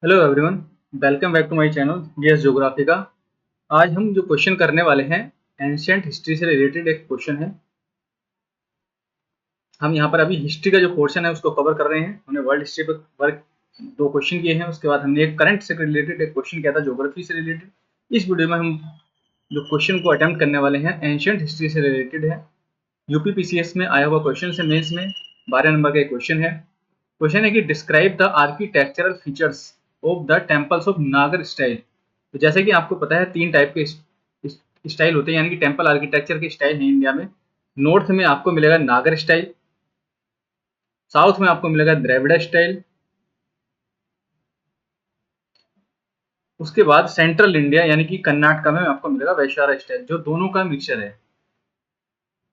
Hello everyone, welcome back to my channel GS geography का। आज हम जो क्वेश्चन करने वाले हैं एंशिएंट हिस्ट्री से रिलेटेड एक क्वेश्चन है। हम यहाँ पर अभी हिस्ट्री का जो पोर्शन है उसको कवर कर रहे हैं। हमने वर्ल्ड हिस्ट्री पर वर्क 2 क्वेश्चन किए हैं। उसके बाद हमने एक करंट से रिलेटेड एक क्वेश्चन किया था ज्योग्राफी से रिलेटेड। इस वीडियो में हम जो क्वेश्चन को अटेम्प्ट करने वाले हैं एंशिएंट हिस्ट्री से रिलेटेड है। यूपी पीसीएस में आया हुआ क्वेश्चन है। मेंस में 12 नंबर का एक क्वेश्चन है। क्वेश्चन है कि describe the architectural features of the temples of नागर स्टाइल। तो जैसे कि आपको पता है 3 टाइप के स्टाइल होते हैं, यानी कि टेम्पल आर्किटेक्चर के स्टाइल हैं इंडिया में। नॉर्थ में आपको मिलेगा नागर स्टाइल, साउथ में आपको मिलेगा द्रविड़ स्टाइल, उसके बाद सेंट्रल इंडिया यानी कि कर्नाटका में आपको मिलेगा वैशारा स्टाइल, जो दोनों का मिक्सचर है,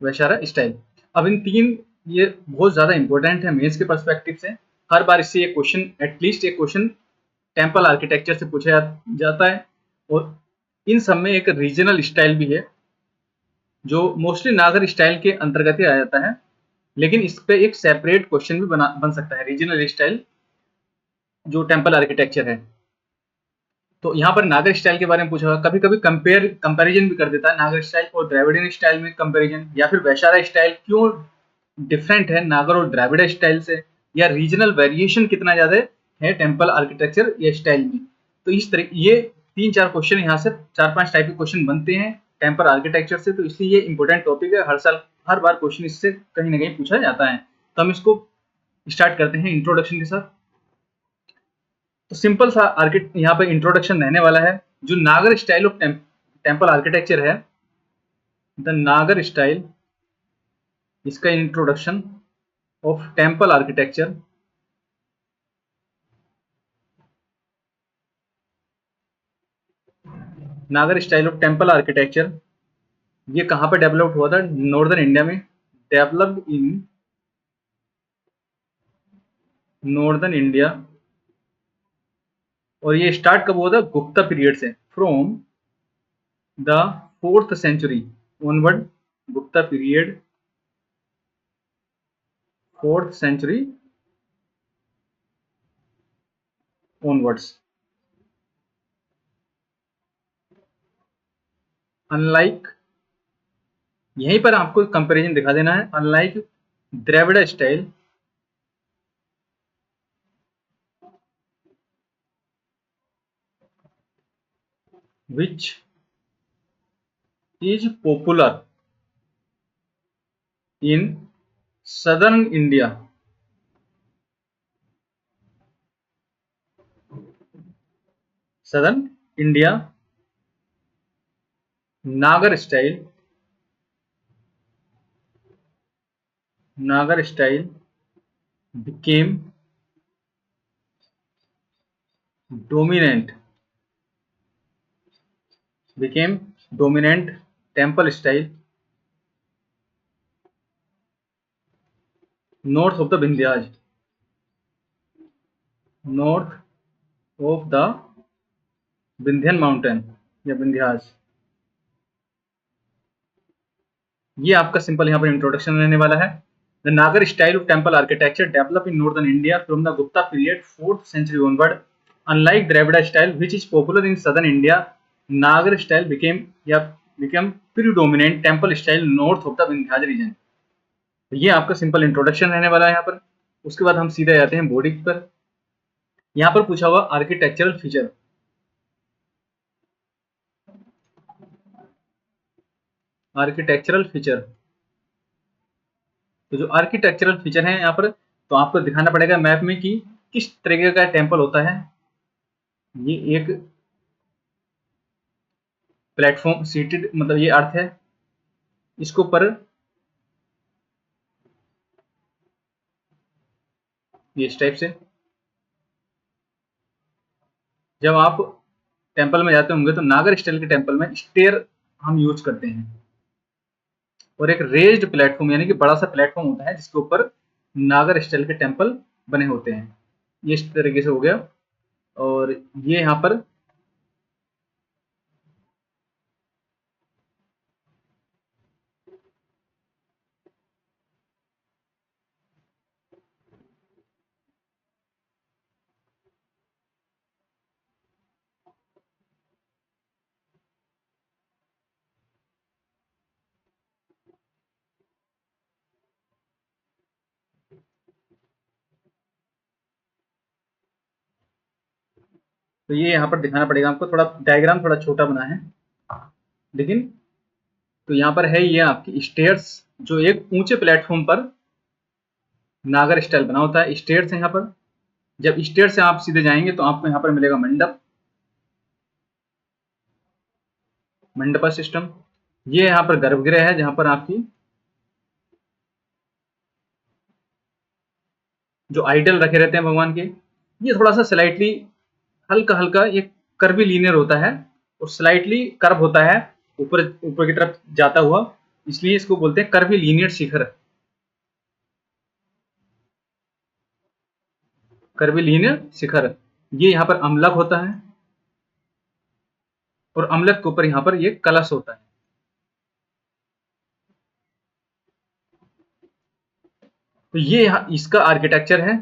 वैशारा स्टाइल। अब इन 3 ये बहुत ज्यादा इंपॉर्टेंट है मेंस के पर्सपेक्टिव से। हर बार इससे एक क्वेश्चन, एटलीस्ट एक क्वेश्चन टेम्पल आर्किटेक्चर से पूछा जाता है। और इन सब में एक रीजनल स्टाइल भी है जो मोस्टली नागर स्टाइल के अंतर्गत ही आ जाता है, लेकिन इस पे एक सेपरेट क्वेश्चन भी बन सकता है, रीजनल स्टाइल जो टेम्पल आर्किटेक्चर है। तो यहाँ पर नागर स्टाइल के बारे में पूछा हुआ, कभी कभी कंपैरिजन भी कर देता है नागर स्टाइल और द्रविडियन स्टाइल में कंपैरिजन, या फिर वैशारा स्टाइल क्यों डिफरेंट है नागर और द्रविड़ स्टाइल से, या रीजनल वेरिएशन कितना ज्यादा है टेम्पल आर्किटेक्चर या स्टाइल में। तो इस तरह ये 3-4 क्वेश्चन यहाँ से 4-5 टाइप के क्वेश्चन बनते हैं टेम्पल आर्किटेक्चर से। तो इसलिए ये इंपॉर्टेंट टॉपिक है, हर साल हर बार क्वेश्चन इससे कहीं ना कहीं पूछा जाता है। तो हम इसको स्टार्ट करते हैं इंट्रोडक्शन के साथ। तो सिंपल सा यहाँ पे इंट्रोडक्शन रहने वाला है। जो Nagar style of temple architecture है, द नागर स्टाइल, इसका introduction of temple architecture. Nagar style of temple architecture ये कहां पर डेवलप हुआ था? नॉर्दर्न इंडिया में। Developed in northern India. और ये स्टार्ट कब हुआ था? गुप्ता पीरियड से, from the 4th century onward. Gupta period 4th century onwards. Unlike, यहीं पर आपको कंपैरिजन दिखा देना है, unlike Dravid style, which is popular in southern India, southern India, नागर स्टाइल, नागर style became dominant, became dominant temple style north of the Vindhyas, north of the Vindhyan mountain या विंध्यास। ये आपका सिंपल यहाँ पर इंट्रोडक्शन रहने वाला है। The Nagar style of temple architecture develop in northern India from the Gupta period 4th century onward. Unlike Dravid style which is popular in southern India, Nagar style became predominant temple style north of the Vindhyas region. ये आपका simple introduction रहने वाला है यहाँ पर। उसके बाद हम सीधे जाते हैं बॉडी पर। यहाँ पर पूछा हुआ आर्किटेक्चरल फीचर। आर्किटेक्चरल फीचर, तो जो आर्किटेक्चरल फीचर है यहाँ पर, तो आपको दिखाना पड़ेगा मैप में कि किस तरीके का टेम्पल होता है। ये एक प्लेटफॉर्म सीटेड, मतलब ये अर्थ है, इसके ऊपर ये इस टाइप से। जब आप टेम्पल में जाते होंगे तो नागर स्टाइल के टेम्पल में स्टेयर हम यूज करते हैं, और एक रेज्ड प्लेटफॉर्म यानी कि बड़ा सा प्लेटफॉर्म होता है जिसके ऊपर नागर स्टाइल के टेम्पल बने होते हैं। ये इस तरीके से हो गया। और ये यहाँ पर तो ये यहाँ पर दिखाना पड़ेगा आपको, थोड़ा डायग्राम थोड़ा छोटा बना है लेकिन। तो यहाँ पर है ये आपकी स्टेयर्स, जो एक ऊंचे प्लेटफॉर्म पर नागर स्टाइल बना होता है। स्टेयर्स है यहाँ पर, जब स्टेयर से आप सीधे जाएंगे तो आपको यहाँ पर मिलेगा मंडप, मंडपा सिस्टम। ये यहाँ पर गर्भगृह है जहां पर आपकी जो आइडल रखे रहते हैं भगवान के। ये थोड़ा सा स्लाइटली हल्का हल्का ये कर्वी लीनियर होता है और स्लाइटली कर्व होता है ऊपर ऊपर की तरफ जाता हुआ, इसलिए इसको बोलते हैं कर्वी लीनियर शिखर। कर्वी लीनियर शिखर। ये यहाँ पर अम्लक होता है और अम्लक के ऊपर यहाँ पर ये कलश होता है। तो ये इसका आर्किटेक्चर है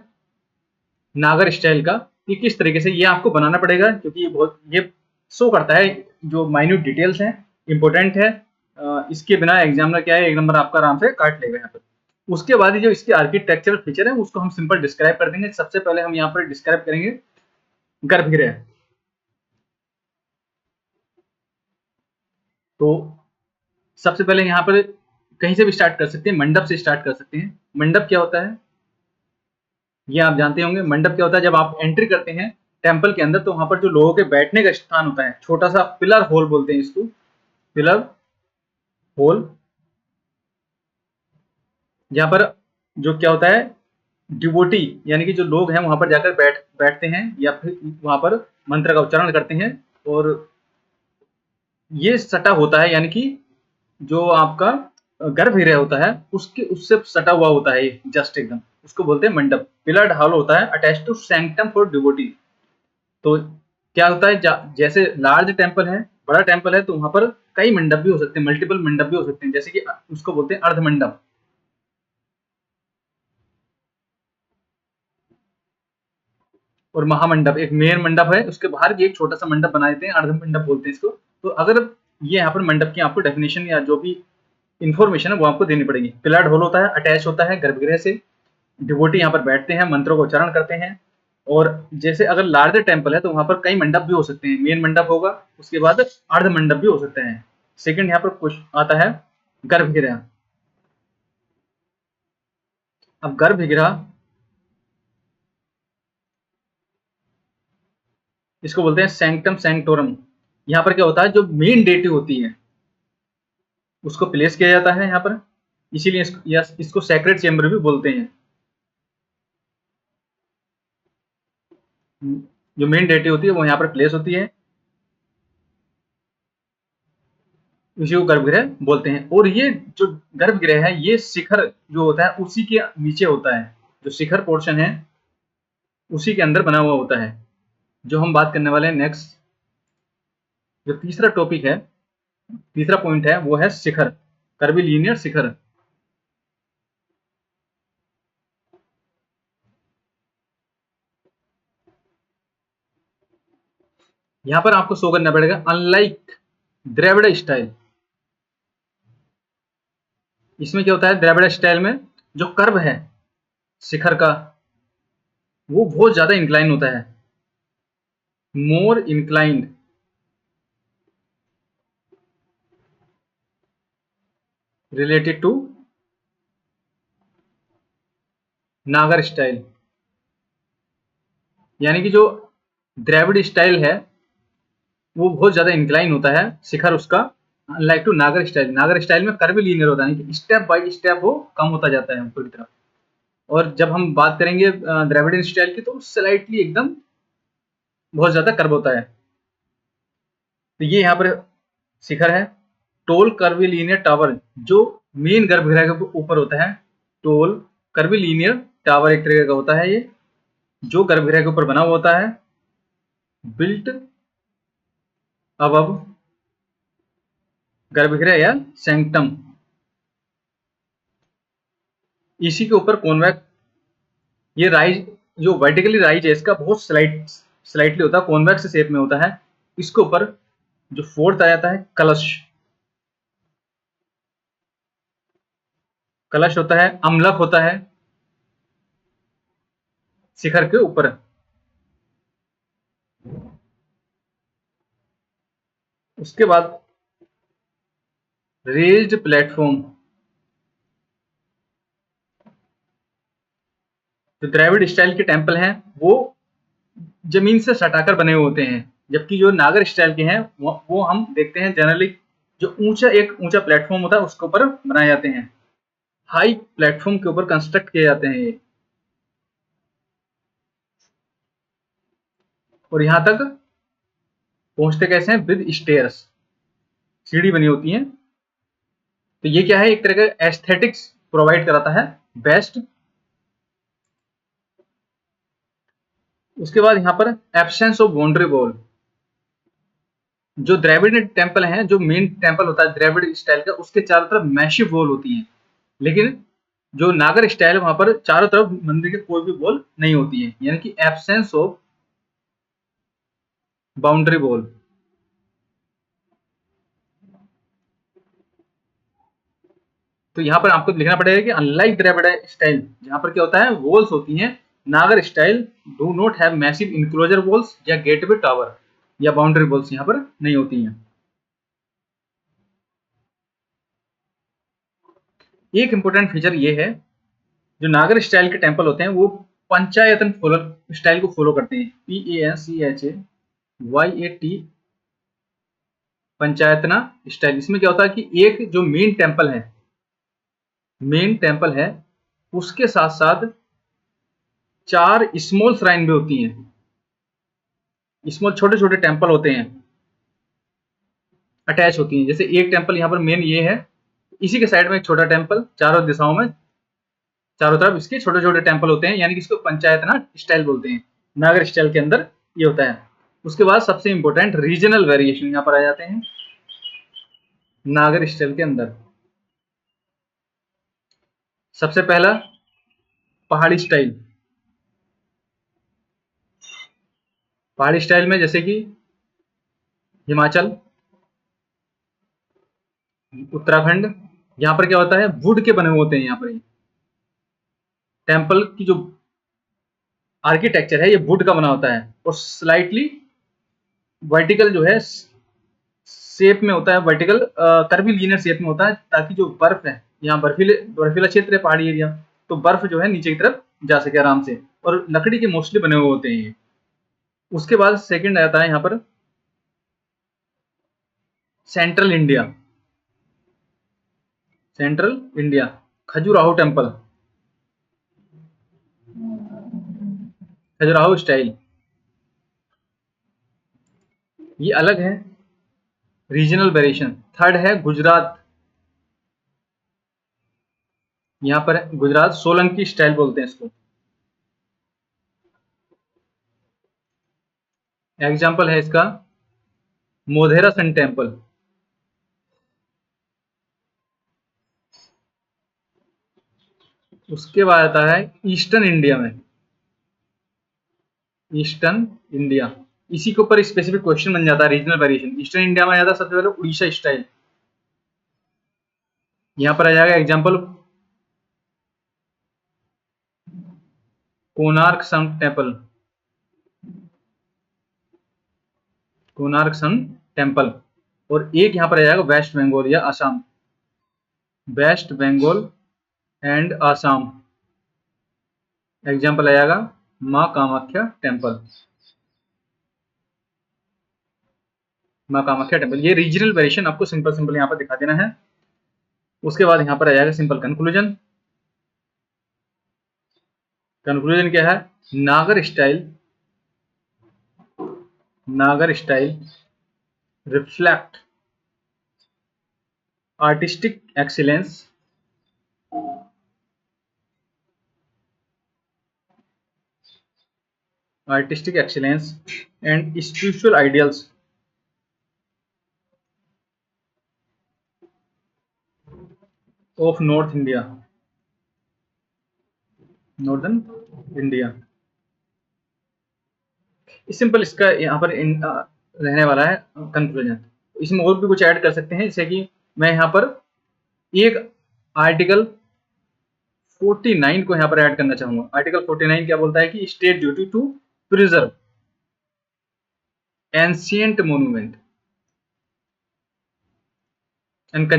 नागर स्टाइल का। ये किस तरीके से ये आपको बनाना पड़ेगा, क्योंकि ये शो करता है जो माइन्यूट डिटेल्स हैं, इंपॉर्टेंट है। इसके बिना एग्जामिनर क्या है, एक नंबर आपका आराम से काट लेगा यहाँ पर। उसके बाद जो इसके आर्किटेक्चरल फीचर है उसको हम सिंपल डिस्क्राइब कर देंगे। सबसे पहले हम यहाँ पर डिस्क्राइब करेंगे गर्भगृह। तो सबसे पहले यहाँ पर कहीं से भी स्टार्ट कर सकते हैं, मंडप से स्टार्ट कर सकते हैं। मंडप क्या होता है ये आप जानते होंगे। मंडप क्या होता है, जब आप एंट्री करते हैं टेंपल के अंदर तो वहां पर जो लोगों के बैठने का स्थान होता है, छोटा सा पिलर होल बोलते हैं इसको, पिलर होल, जहां पर जो क्या होता है डिवोटी यानी कि जो लोग हैं वहां पर जाकर बैठते हैं या फिर वहां पर मंत्र का उच्चारण करते हैं। और ये सटा होता है, यानी कि जो आपका गर्भगृह होता है उसके उससे सटा हुआ होता है ये, जस्ट एकदम, उसको बोलते हैं मंडप। पिलर्ड हॉल होता है attach to sanctum for devotee. तो क्या होता है, जैसे लार्ज टेम्पल है, बड़ा टेम्पल है, तो वहां पर कई मंडप भी हो सकते हैं, मल्टीपल मंडप भी हो सकते हैं, जैसे कि उसको बोलते हैं अर्ध मंडप। और महामंडप एक मेन मंडप है, उसके बाहर भी एक छोटा सा मंडप बना देते हैं, अर्ध मंडप बोलते हैं इसको। तो अगर ये यहाँ पर मंडप की आपको डेफिनेशन या जो भी इंफॉर्मेशन है वो आपको देनी पड़ेगी। पिलर्ड होल होता है, अटैच होता है गर्भगृह से, डिवोटी यहाँ पर बैठते हैं, मंत्रों का उच्चारण करते हैं। और जैसे अगर लार्जर टेम्पल है तो वहां पर कई मंडप भी हो सकते हैं, मेन मंडप होगा, उसके बाद अर्ध मंडप भी हो सकते हैं। सेकंड यहाँ पर कुछ आता है गर्भगृह। अब गर्भगृह इसको बोलते हैं सैंक्टम सैंक्टोरम। यहाँ पर क्या होता है, जो मेन डेटी होती है उसको प्लेस किया जाता है यहाँ पर, इसीलिए इसको सैक्रेड चेम्बर भी बोलते हैं। जो मेन डेटी होती है वो यहाँ पर प्लेस होती है, इसी को गर्भगृह बोलते हैं। और ये जो गर्भगृह है ये शिखर जो होता है उसी के नीचे होता है, जो शिखर पोर्शन है उसी के अंदर बना हुआ होता है। जो हम बात करने वाले हैं नेक्स्ट, जो तीसरा टॉपिक है, तीसरा पॉइंट है वो है शिखर, कर्विलीनियर शिखर। यहां पर आपको शो करना पड़ेगा अनलाइक द्रविड़ स्टाइल। इसमें क्या होता है, द्रविड़ स्टाइल में जो कर्व है शिखर का वो बहुत ज्यादा इंक्लाइन होता है, मोर इंक्लाइंड रिलेटेड टू नागर स्टाइल। यानी कि जो द्रविड़ स्टाइल है वो बहुत ज्यादा इंक्लाइन होता है शिखर उसका, लाइक टू नागर स्टाइल। नागर स्टाइल में कर्व लीनियर होता है, स्टेप बाय स्टेप वो कम होता जाता है ऊपर की तरफ। और जब हम बात करेंगे द्रविडियन स्टाइल की तो स्लाइटली एकदम बहुत ज्यादा कर्व होता है। तो ये यहाँ पर शिखर है। टोल कर्विलीनियर टावर जो मेन गर्भगृह के ऊपर होता है, टोल कर्विलीनियर टावर एक तरह का होता है ये, जो गर्भगृह के ऊपर बना हुआ होता है, बिल्ट अबव गर्भगृह या सैंक्टम। इसी के ऊपर कॉन्वेक्स, ये राइज जो वर्टिकली राइज है इसका बहुत स्लाइटली होता है, कॉन्वेक्स शेप में होता है। इसके ऊपर जो फोर्थ आ जाता है कलश, कलश होता है, अम्लक होता है शिखर के ऊपर। उसके बाद रेज्ड प्लेटफॉर्म, जो द्रविड़ स्टाइल के टेम्पल हैं वो जमीन से सटाकर बने हुए होते हैं, जबकि जो नागर स्टाइल के हैं वो हम देखते हैं जनरली जो एक ऊंचा प्लेटफॉर्म होता है उसके ऊपर बनाए जाते हैं, हाई प्लेटफॉर्म के ऊपर कंस्ट्रक्ट किए जाते हैं ये। और यहां तक पहुंचते कैसे हैं, विद स्टेयर्स, सीढ़ी बनी होती है। तो ये क्या है, एक तरह का एस्थेटिक्स प्रोवाइड कराता है बेस्ट। उसके बाद यहाँ पर एब्सेंस ऑफ बाउंड्री वॉल, जो द्रविड़ टेम्पल है, जो मेन टेम्पल होता है द्रविड़ स्टाइल का, उसके चारों तरफ मैसिव वॉल होती है, लेकिन जो नागर स्टाइल है वहां पर चारों तरफ मंदिर के कोई भी वॉल नहीं होती है, यानी कि एब्सेंस ऑफ बाउंड्री वॉल। तो यहाँ पर आपको लिखना पड़ेगा कि अनलाइक द्रविड़ स्टाइल, जहां पर क्या होता है वॉल्स होती हैं, नागर style do not have massive enclosure walls या गेटवे टावर या बाउंड्री वॉल्स यहाँ पर नहीं होती हैं। एक इंपॉर्टेंट फीचर ये है, जो नागर स्टाइल के टेम्पल होते हैं वो पंचायतन स्टाइल को फॉलो करते हैं, PANCHAYAT, पंचायतना स्टाइल। इसमें क्या होता है कि एक जो मेन टेम्पल है उसके साथ साथ 4 स्मॉल श्राइन भी होती हैं, स्मॉल छोटे छोटे टेम्पल होते हैं, अटैच होती हैं। जैसे एक टेम्पल यहाँ पर मेन ये है, इसी के साइड में एक छोटा टेम्पल, चारों दिशाओं में चारों तरफ इसके छोटे छोटे टेम्पल होते हैं, यानी कि इसको पंचायतना स्टाइल बोलते हैं, नागर स्टाइल के अंदर ये होता है। उसके बाद सबसे इंपॉर्टेंट रीजनल वेरिएशन यहाँ पर आ जाते हैं नागर स्टाइल के अंदर। सबसे पहला पहाड़ी स्टाइल, पहाड़ी स्टाइल में जैसे कि हिमाचल, उत्तराखंड, यहाँ पर क्या होता है वुड के बने हुए होते हैं, यहाँ पर टेम्पल की जो आर्किटेक्चर है ये वुड का बना होता है, और स्लाइटली वर्टिकल जो है शेप में होता है, वर्टिकल कर्वीलिनियर शेप में होता है, ताकि जो बर्फ है, यहाँ बर्फीला क्षेत्र है पहाड़ी एरिया, तो बर्फ जो है नीचे की तरफ जा सके आराम से, और लकड़ी के मोस्टली बने हुए होते हैं ये। उसके बाद सेकंड आता है यहाँ पर central India, Khajuraho temple, Khajuraho style, ये अलग है, रीजनल वेरिएशन। थर्ड है गुजरात, यहाँ पर गुजरात सोलंकी स्टाइल बोलते हैं इसको। एग्जाम्पल है इसका मोधेरा सन टेम्पल। उसके बाद आता है ईस्टर्न इंडिया में, ईस्टर्न इंडिया, इसी के ऊपर स्पेसिफिक क्वेश्चन बन जाता है रीजनल वेरिएशन। ईस्टर्न इंडिया में आ जाता है सबसे पहले उड़ीसा स्टाइल, यहाँ पर आ जाएगा example Konark sun temple, Konark sun temple. और एक यहाँ पर आ जाएगा वेस्ट बंगाल या Assam, west Bengal and Assam, example आ जाएगा माँ कामाख्या टेम्पल, माँ कामाख्या टेम्पल। ये रीजनल वेरिएशन आपको सिंपल सिंपल यहाँ पर दिखा देना है। उसके बाद यहाँ पर आ जाएगा सिंपल कंक्लूजन। कंक्लूजन क्या है, नागर style reflect artistic excellence, and spiritual ideals of northern India. Simple इसका यहाँ पर रहने वाला है कंक्लूजन। इसमें और भी कुछ ऐड कर सकते हैं, जैसे कि मैं यहाँ पर एक आर्टिकल 49 को यहाँ पर ऐड करना चाहूंगा। आर्टिकल 49 क्या बोलता है कि state duty to preserve ancient monument, and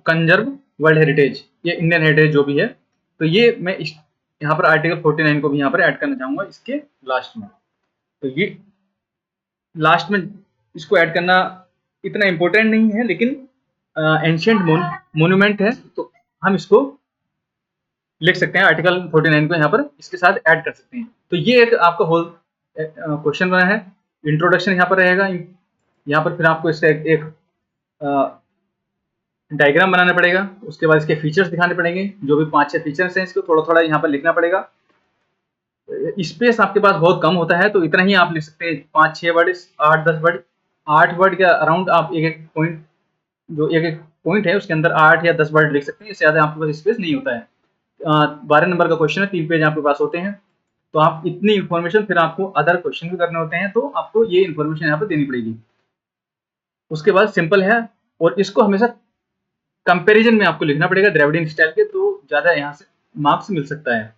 conserve world heritage, ये इंडियन हेरिटेज जो भी है। तो ये मैं यहाँ पर आर्टिकल 49 को भी यहाँ पर ऐड करना चाहूंगा इसके लास्ट में। तो ये लास्ट में इसको ऐड करना इतना इम्पोर्टेंट नहीं है, लेकिन एंशियंट मोन्यूमेंट है तो हम इसको लिख सकते हैं, आर्टिकल 49 को यहाँ पर इसके साथ ऐड कर सकते हैं। तो ये एक आपका होल क्वेश्चन बना है। इंट्रोडक्शन यहाँ पर रहेगा, यहाँ पर फिर आपको इसका एक डायग्राम बनाना पड़ेगा, उसके बाद इसके फीचर्स दिखाने पड़ेंगे, जो भी 5-6 फीचर्स हैं इसको थोड़ा थोड़ा यहाँ पर लिखना पड़ेगा। स्पेस आपके पास बहुत कम होता है तो इतना ही आप लिख सकते हैं, 5-6 वर्ड, 8-10 वर्ड, 8 वर्ड के अराउंड आप एक एक पॉइंट, जो एक एक पॉइंट है उसके अंदर 8 या 10 वर्ड लिख सकते हैं, इससे ज़्यादा आपके पास स्पेस नहीं होता है। 12 नंबर का क्वेश्चन है, 3 पेज आपके पास होते हैं, तो आप इतनी इन्फॉर्मेशन फिर आपको अदर क्वेश्चन भी करने होते हैं, तो आपको ये इन्फॉर्मेशन यहाँ पर देनी पड़ेगी। उसके बाद सिंपल है, और इसको हमेशा कंपैरिजन में आपको लिखना पड़ेगा द्रविडियन स्टाइल के, तो ज़्यादा यहाँ से मार्क्स मिल सकता है।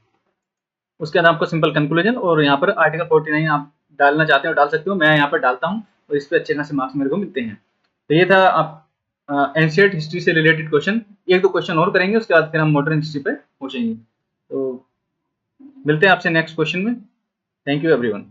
उसके बाद आपको सिंपल कंक्लूजन, और यहाँ पर आर्टिकल 49 आप डालना चाहते हो डाल सकते हो, मैं यहाँ पर डालता हूँ और इस पर अच्छे खासे मार्क्स मेरे को मिलते हैं। तो ये था आप एंशिएंट हिस्ट्री से रिलेटेड क्वेश्चन। एक दो क्वेश्चन और करेंगे, उसके बाद फिर हम मॉडर्न हिस्ट्री पे पहुंचेंगे। तो मिलते हैं आपसे नेक्स्ट क्वेश्चन में। Thank you everyone.